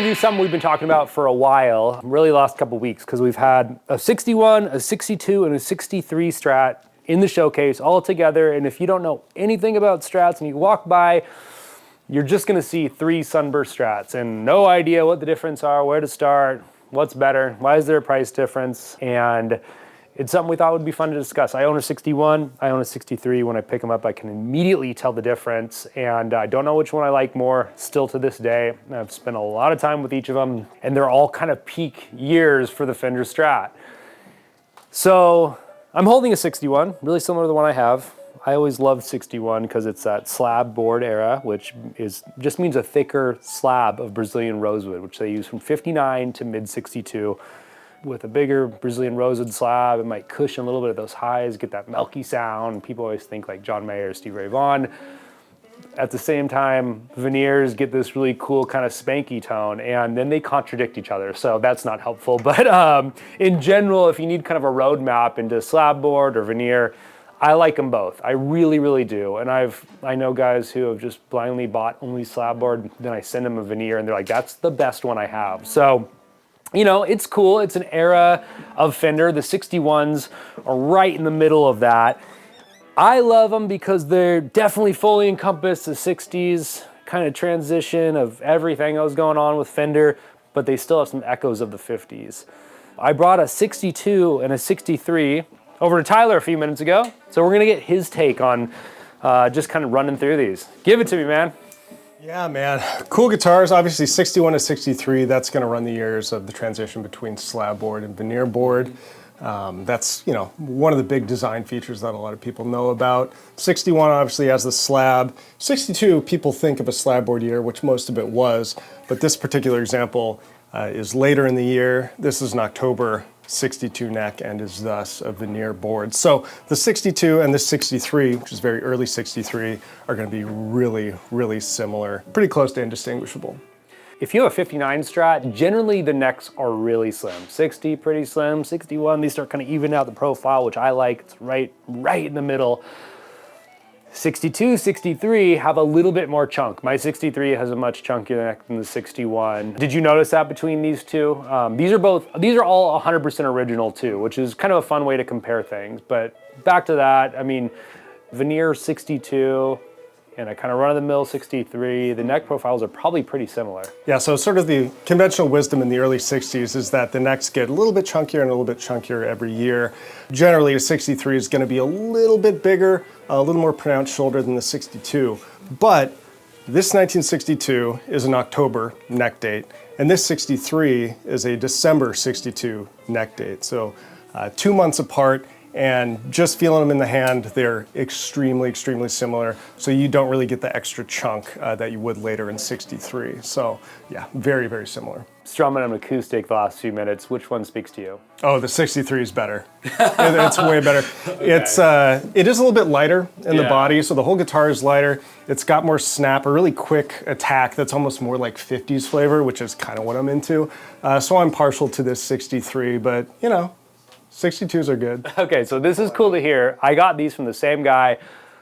do something we've been talking about for a while, really last couple weeks, because we've had a 61, a 62, and a 63 Strat in the showcase all together. And if you don't know anything about Strats and you walk by, you're just gonna see 3 Sunburst Strats and no idea what the difference are, where to start, what's better, why is there a price difference? And it's something we thought would be fun to discuss. I own a 61, I own a 63. When I pick them up, I can immediately tell the difference, and I don't know which one I like more still to this day. I've spent a lot of time with each of them, and they're all kind of peak years for the Fender Strat. So I'm holding a 61, really similar to the one I have. I always loved 61 because it's that slab board era, which just means a thicker slab of Brazilian rosewood, which they use from 59 to mid 62. With a bigger Brazilian rosewood slab, it might cushion a little bit of those highs, get that milky sound. People always think like John Mayer, Stevie Ray Vaughan. At the same time, veneers get this really cool kind of spanky tone, and then they contradict each other, so that's not helpful. But in general, if you need kind of a roadmap into slab board or veneer, I like them both. I really, really do. And I know guys who have just blindly bought only slab board, then I send them a veneer, and they're like, that's the best one I have. So, you know, it's cool. It's an era of Fender. The 61s are right in the middle of that. I love them because they're definitely fully encompass the 60s kind of transition of everything that was going on with Fender, but they still have some echoes of the 50s. I brought a 62 and a 63 over to Tyler a few minutes ago, so we're gonna get his take on just kind of running through these. Give it to me, man. Yeah, man. Cool guitars. Obviously, 61 to 63, that's going to run the years of the transition between slab board and veneer board. That's, you know, one of the big design features that a lot of people know about. 61 obviously has the slab. 62, people think of a slab board year, which most of it was, but this particular example is later in the year. This is an October 62 neck and is thus a veneer board. So the 62 and the 63, which is very early 63, are going to be really, really similar, pretty close to indistinguishable. If you have a 59 Strat, generally the necks are really slim. 60, pretty slim. 61, these start kind of even out the profile, which I like. It's right in the middle. 62, 63 have a little bit more chunk. My 63 has a much chunkier neck than the 61. Did you notice that between these two? These are all 100% original too, which is kind of a fun way to compare things. But back to that, I mean, veneer 62 and a kind of run-of-the-mill 63, the neck profiles are probably pretty similar. Yeah, so sort of the conventional wisdom in the early 60s is that the necks get a little bit chunkier and a little bit chunkier every year. Generally, a 63 is going to be a little bit bigger, a little more pronounced shoulder than the 62. But this 1962 is an October neck date, and this 63 is a December 62 neck date. So 2 months apart. And just feeling them in the hand, they're extremely, extremely similar. So you don't really get the extra chunk that you would later in 63. So yeah, very, very similar. Strumming an acoustic the last few minutes, which one speaks to you? Oh, the 63 is better. It's way better. Okay. It is a little bit lighter in the body, so the whole guitar is lighter. It's got more snap, a really quick attack that's almost more like 50s flavor, which is kind of what I'm into. So I'm partial to this 63, but you know, 62s are good. Okay, so this is cool to hear. I got these from the same guy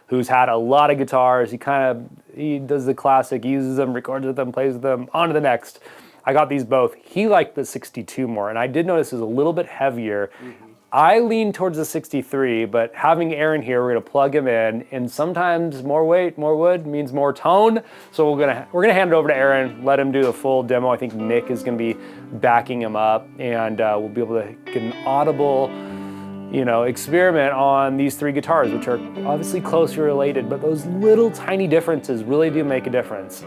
who's had a lot of guitars. He does the classic, uses them, records with them, plays with them, on to the next. I got these both. He liked the 62 more, and I did notice it's a little bit heavier. I lean towards the 63, but having Aaron here, we're gonna plug him in, and sometimes more weight, more wood means more tone. So we're gonna hand it over to Aaron, let him do the full demo. I think Nick is gonna be backing him up, and we'll be able to get an audible, you know, experiment on these 3 guitars, which are obviously closely related, but those little tiny differences really do make a difference.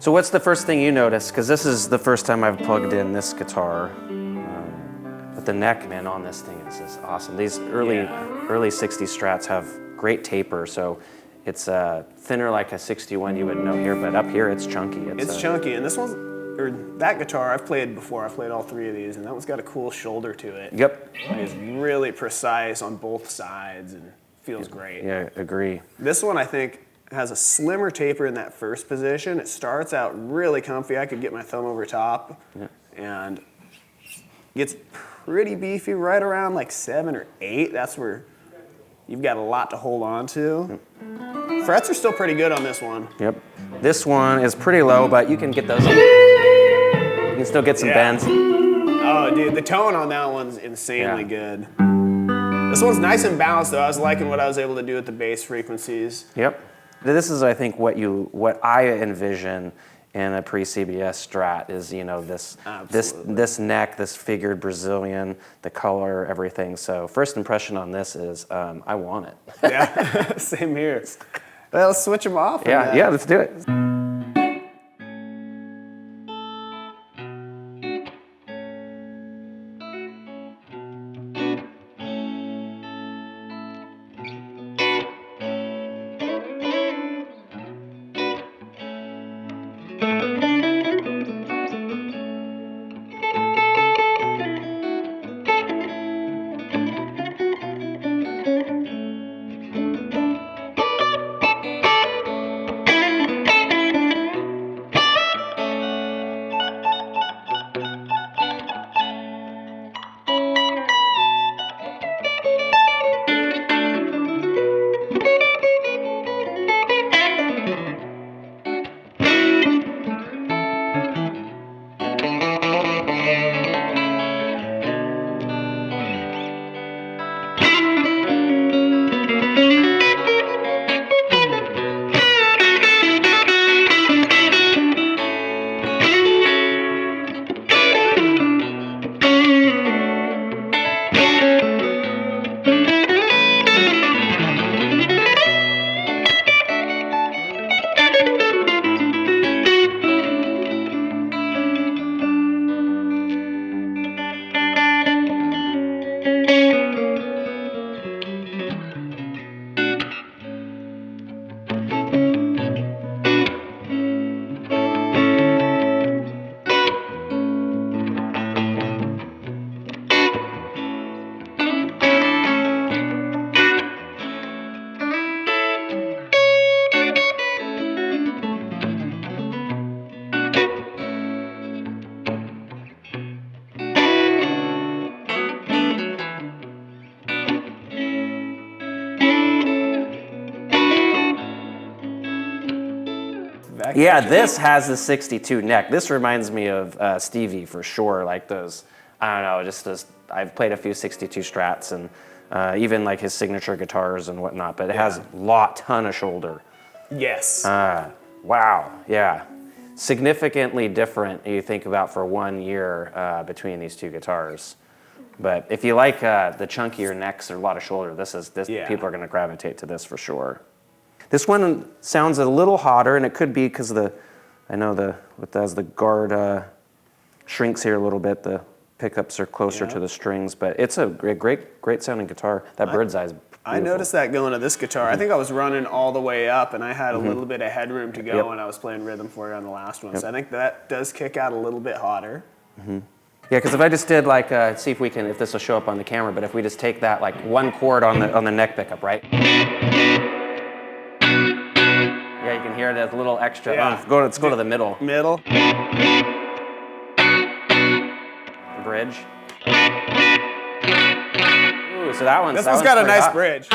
So what's the first thing you notice? Because this is the first time I've plugged in this guitar. But the neck, man, on this thing is just awesome. These early 60 Strats have great taper, so it's thinner like a 61 you would know here, but up here it's chunky. It's chunky, and this one's, or that guitar I've played before. I've played all three of these, and that one's got a cool shoulder to it. Yep. It's really precise on both sides and feels great. Yeah, agree. This one I think has a slimmer taper in that first position. It starts out really comfy. I could get my thumb over top, and gets pretty beefy right around like 7 or 8. That's where you've got a lot to hold on to. Frets are still pretty good on this one. Yep. This one is pretty low, but you can get those. You can still get some bends. Oh, dude, the tone on that one's insanely good. This one's nice and balanced, though. I was liking what I was able to do with the bass frequencies. Yep. This is, I think, what I envision in a pre-CBS Strat is, you know, this neck, this figured Brazilian, the color, everything. So first impression on this is, I want it. Yeah, same here. Well, let's switch them off. Yeah, let's do it. Yeah, this has the 62 neck. This reminds me of Stevie for sure. Like those, I don't know, just those. I've played a few 62 Strats and even like his signature guitars and whatnot, but it has a ton of shoulder. Yes. Wow, yeah. Significantly different, you think about for 1 year between these two guitars. But if you like the chunkier necks or a lot of shoulder, people are going to gravitate to this for sure. This one sounds a little hotter, and it could be because as the guard shrinks here a little bit, the pickups are closer to the strings. But it's a great sounding guitar. That bird's eye is beautiful. I noticed that going to this guitar. I think I was running all the way up, and I had a little bit of headroom to go when I was playing rhythm for it on the last one. So I think that does kick out a little bit hotter. Yeah, because if I just did like, see if this will show up on the camera, but if we just take that like one chord on the neck pickup, right? Yeah, you can hear that little extra. Yeah. Let's go to the middle. Middle. Bridge. Ooh, so that one's got a nice hot. bridge.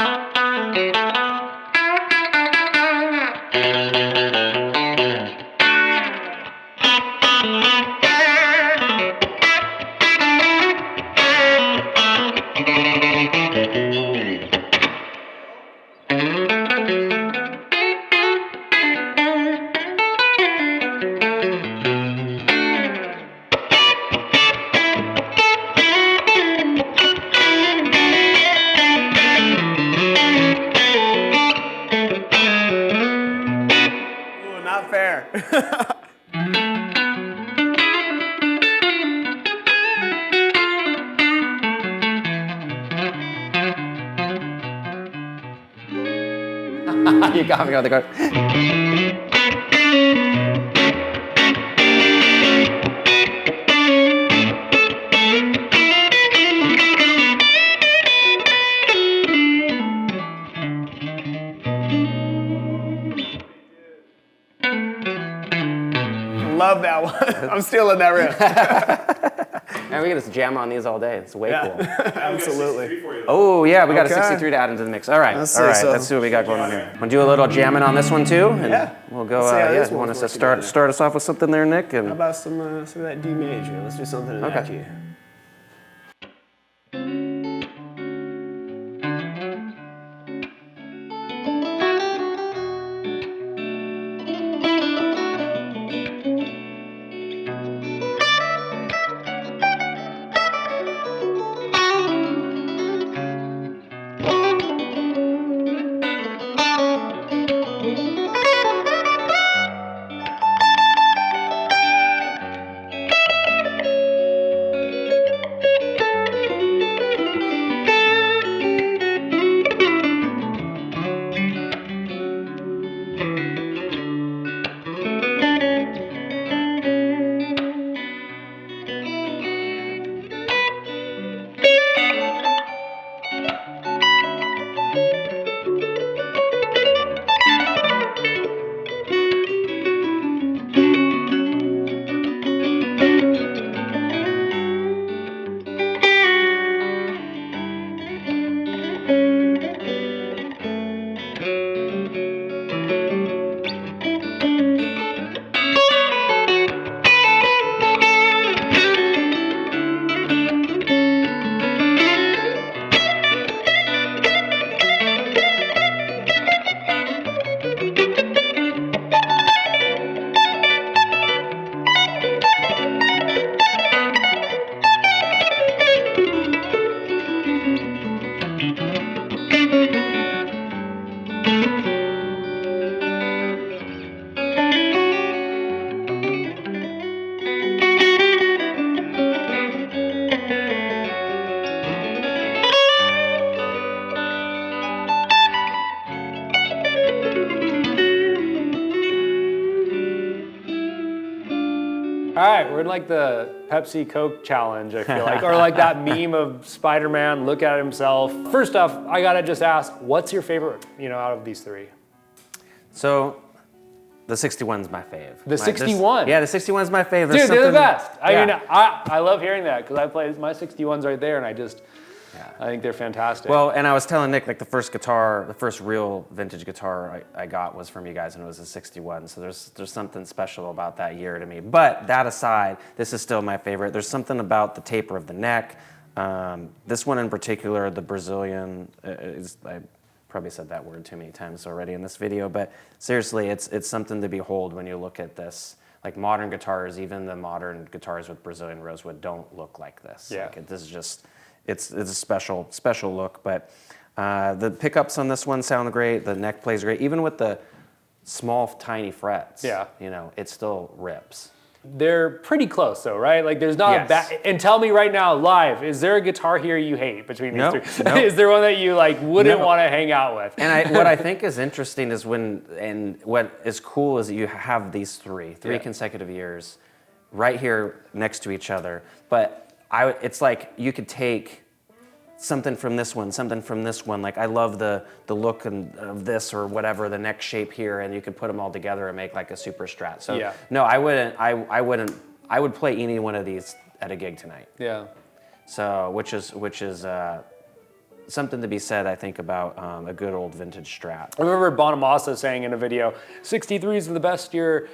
You got me on the go. Love that one. I'm stealing that riff. And we can just jam on these all day. It's way cool. Absolutely. Oh yeah, we got a Okay. 63 to add into the mix. All right, Let's all see, right. so- Let's see what we got going on here. Want to do a little jamming on this one too? And Yeah. we'll go. Let's see how Yeah, this you want us one's to working start us off with something there, Nick? How And about some of that D major? Let's do something in that key. All right, we're in like the Pepsi Coke challenge, I feel like, or like that meme of Spider-Man look at himself. First off, I gotta just ask, what's your favorite, out of these three? so, the 61's my fave. The 61? Yeah, the 61's my fave. There's Dude, they're the something- best. I mean, yeah. I love hearing that because I play my 61's right there, and I think they're fantastic. Well, and I was telling Nick, like the first real vintage guitar I got was from you guys, and it was a 61. So there's something special about that year to me. But that aside, this is still my favorite. There's something about the taper of the neck. This one in particular, the Brazilian, I probably said that word too many times already in this video, but seriously, it's something to behold when you look at this. Like modern guitars, even the modern guitars with Brazilian rosewood don't look like this. Yeah. Like this is just. It's a special look, but the pickups on this one sound great. The neck plays great, even with the small, tiny frets. Yeah. It still rips. They're pretty close though, right? Like there's not Yes. a bad, and tell me right now, live, is there a guitar here you hate between these Nope, three? nope. Is there one that you like wouldn't No. want to hang out with? And what I think is interesting is what is cool is that you have these three Yeah. consecutive years right here next to each other. But it's like you could take something from this one, something from this one. Like I love the look of this or whatever, the neck shape here, and you could put them all together and make like a super Strat. So Yeah. no, I wouldn't. I would play any one of these at a gig tonight. Yeah. So which is something to be said, I think, about a good old vintage Strat. I remember Bonamassa saying in a video, 63s are the best year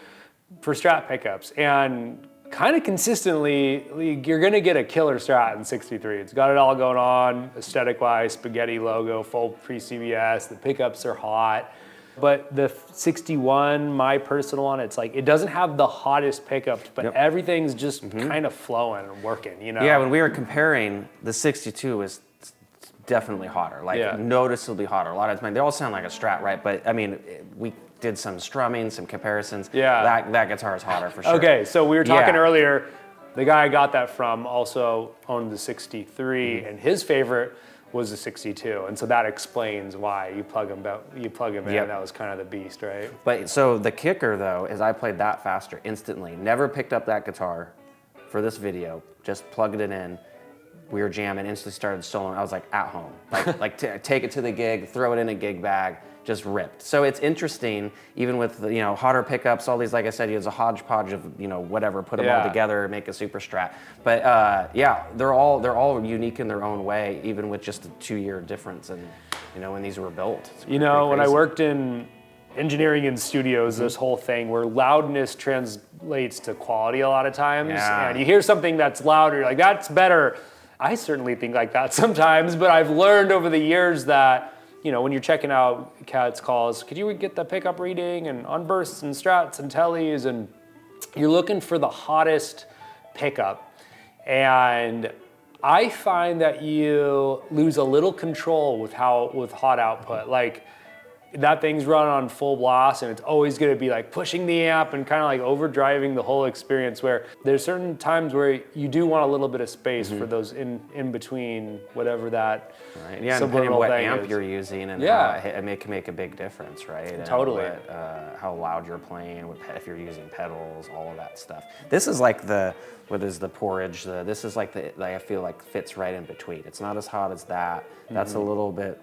for Strat pickups. And kind of consistently, you're gonna get a killer Strat in 63. It's got it all going on, aesthetic-wise, spaghetti logo, full pre-CBS, the pickups are hot. But the 61, my personal one, it's like, it doesn't have the hottest pickups, but Yep. everything's just kind of flowing and working, Yeah, when we were comparing, the 62 is definitely hotter, like Yeah. noticeably hotter. A lot of times, they all sound like a Strat, right? But I mean, we did some strumming, some comparisons. Yeah. That guitar is hotter for sure. Okay, so we were talking Yeah. earlier, the guy I got that from also owned the 63, and his favorite was a 62, and so that explains why you plug them in. Yep. That was kind of the beast, right? But so the kicker though is I played that faster instantly. Never picked up that guitar for this video. Just plugged it in. We were jamming, instantly started soloing. I was like at home, take it to the gig, throw it in a gig bag, just ripped. So it's interesting, even with hotter pickups, all these, like I said, it's a hodgepodge of whatever, put them all together, make a super Strat. But yeah, they're all unique in their own way, even with just a 2-year difference in when these were built. It's when I worked in engineering in studios, this whole thing where loudness translates to quality a lot of times, and you hear something that's louder, you're like, that's better. I certainly think like that sometimes, but I've learned over the years that, when you're checking out Cat's calls, could you get the pickup reading and on bursts and strats and tellies, and you're looking for the hottest pickup. And I find that you lose a little control with hot output. Like, that thing's run on full blast and it's always gonna be like pushing the amp and kind of like overdriving the whole experience, where there's certain times where you do want a little bit of space for those in between whatever that depending on what amp is. You're using and how it can make a big difference, right? And totally. how loud you're playing, if you're using pedals, all of that stuff. This is like what is the porridge? This is like I feel like fits right in between. It's not as hot as that. That's a little bit,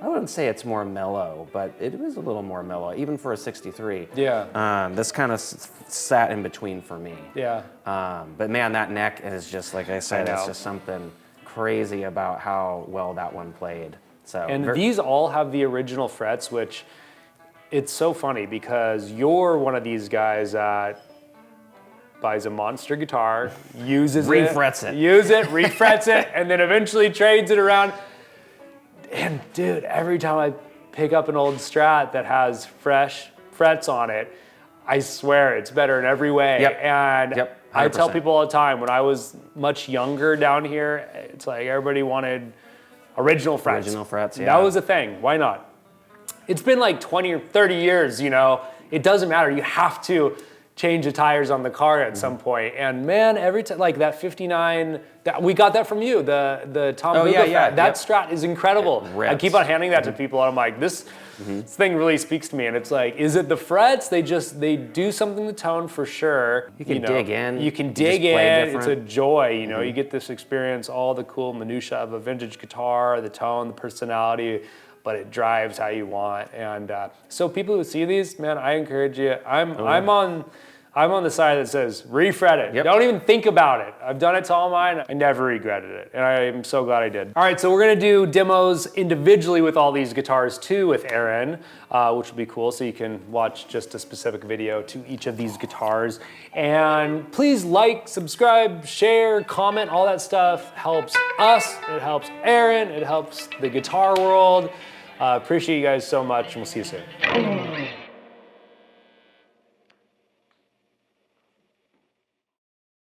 I wouldn't say it's more mellow, but it is a little more mellow, even for a 63. Yeah. This kind of sat in between for me. Yeah. But man, that neck is just, like I said, it's just something crazy about how well that one played. So. And these all have the original frets, which it's so funny because you're one of these guys that buys a monster guitar, uses refrets it, refrets it, and then eventually trades it around. And dude, every time I pick up an old Strat that has fresh frets on it, I swear it's better in every way. Yep. And 100%. I tell people all the time, when I was much younger down here, it's like everybody wanted original frets. Original frets, yeah. That was a thing. Why not? It's been like 20 or 30 years, It doesn't matter. You have to change the tires on the car at some point. And man, every time, like that 59, we got that from you, the Tom Buga Fat. That Strat is incredible. I keep on handing that to people and I'm like, this thing really speaks to me. And it's like, is it the frets? They do something to tone for sure. You can dig in. You can dig in. It's a joy, You get this experience, all the cool minutia of a vintage guitar, the tone, the personality, but it drives how you want. And so people who see these, man, I encourage you. I'm on the side that says refret it. Yep. Don't even think about it. I've done it to all mine. I never regretted it, and I am so glad I did. All right, so we're gonna do demos individually with all these guitars too with Aaron, which will be cool. So you can watch just a specific video to each of these guitars. And please like, subscribe, share, comment. All that stuff helps us. It helps Aaron. It helps the guitar world. Appreciate you guys so much, and we'll see you soon.